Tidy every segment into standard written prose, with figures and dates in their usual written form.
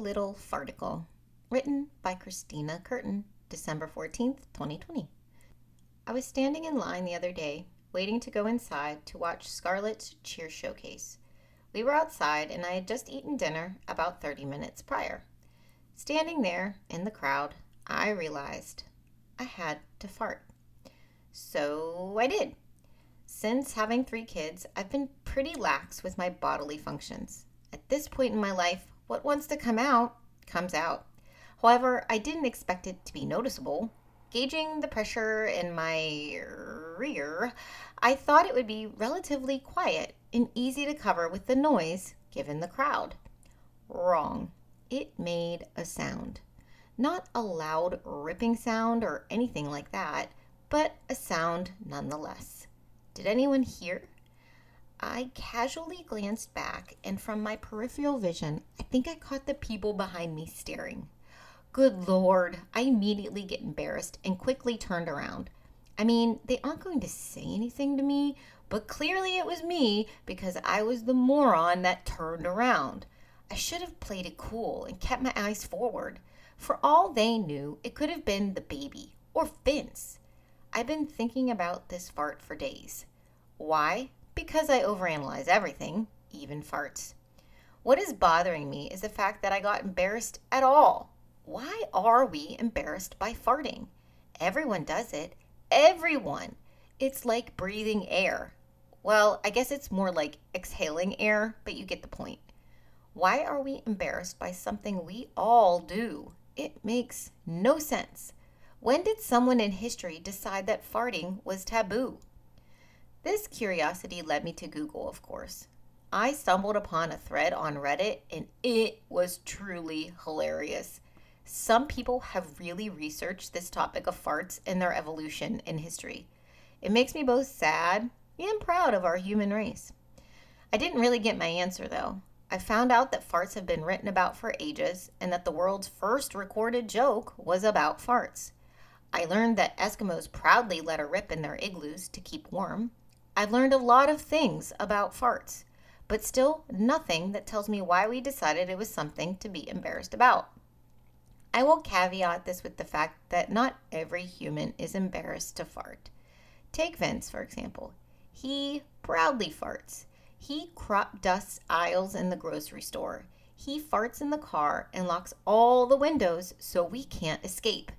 Little Farticle, written by Christina Curtin, December 14th, 2020. I was standing in line the other day, waiting to go inside to watch Scarlett's cheer showcase. We were outside and I had just eaten dinner about 30 minutes prior. Standing there in the crowd, I realized I had to fart. So I did. Since having 3 kids, I've been pretty lax with my bodily functions. At this point in my life, what wants to come out, comes out. However, I didn't expect it to be noticeable. Gauging the pressure in my rear, I thought it would be relatively quiet and easy to cover with the noise given the crowd. Wrong. It made a sound. Not a loud ripping sound or anything like that, but a sound nonetheless. Did anyone hear? I casually glanced back, and from my peripheral vision, I think I caught the people behind me staring. Good Lord, I immediately get embarrassed and quickly turned around. I mean, they aren't going to say anything to me, but clearly it was me because I was the moron that turned around. I should have played it cool and kept my eyes forward. For all they knew, it could have been the baby or Vince. I've been thinking about this fart for days. Why? Because I overanalyze everything, even farts. What is bothering me is the fact that I got embarrassed at all. Why are we embarrassed by farting? Everyone does it. Everyone. It's like breathing air. Well, I guess it's more like exhaling air, but you get the point. Why are we embarrassed by something we all do? It makes no sense. When did someone in history decide that farting was taboo? This curiosity led me to Google, of course. I stumbled upon a thread on Reddit, and it was truly hilarious. Some people have really researched this topic of farts and their evolution in history. It makes me both sad and proud of our human race. I didn't really get my answer, though. I found out that farts have been written about for ages, and that the world's first recorded joke was about farts. I learned that Eskimos proudly let a rip in their igloos to keep warm. I've learned a lot of things about farts, but still nothing that tells me why we decided it was something to be embarrassed about. I will caveat this with the fact that not every human is embarrassed to fart. Take Vince, for example. He proudly farts. He crop dusts aisles in the grocery store. He farts in the car and locks all the windows so we can't escape.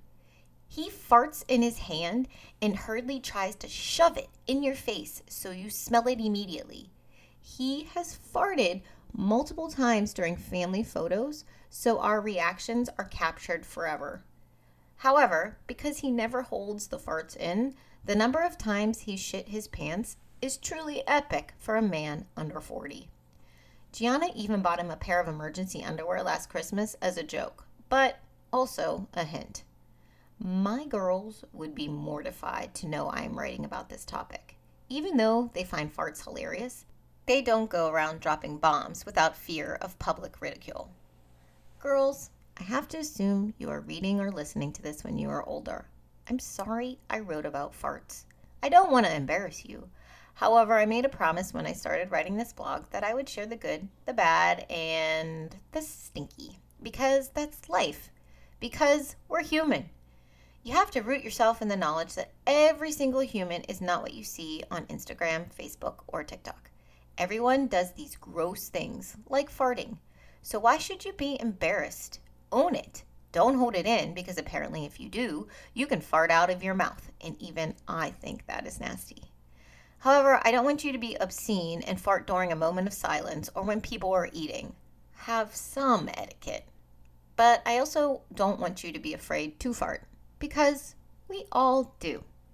He farts in his hand and hurriedly tries to shove it in your face so you smell it immediately. He has farted multiple times during family photos, so our reactions are captured forever. However, because he never holds the farts in, the number of times he shit his pants is truly epic for a man under 40. Gianna even bought him a pair of emergency underwear last Christmas as a joke, but also a hint. My girls would be mortified to know I am writing about this topic. Even though they find farts hilarious, they don't go around dropping bombs without fear of public ridicule. Girls, I have to assume you are reading or listening to this when you are older. I'm sorry I wrote about farts. I don't want to embarrass you. However, I made a promise when I started writing this blog that I would share the good, the bad, and the stinky. Because that's life. Because we're human. You have to root yourself in the knowledge that every single human is not what you see on Instagram, Facebook, or TikTok. Everyone does these gross things, like farting. So why should you be embarrassed? Own it. Don't hold it in, because apparently if you do, you can fart out of your mouth, and even I think that is nasty. However, I don't want you to be obscene and fart during a moment of silence or when people are eating. Have some etiquette. But I also don't want you to be afraid to fart. Because we all do.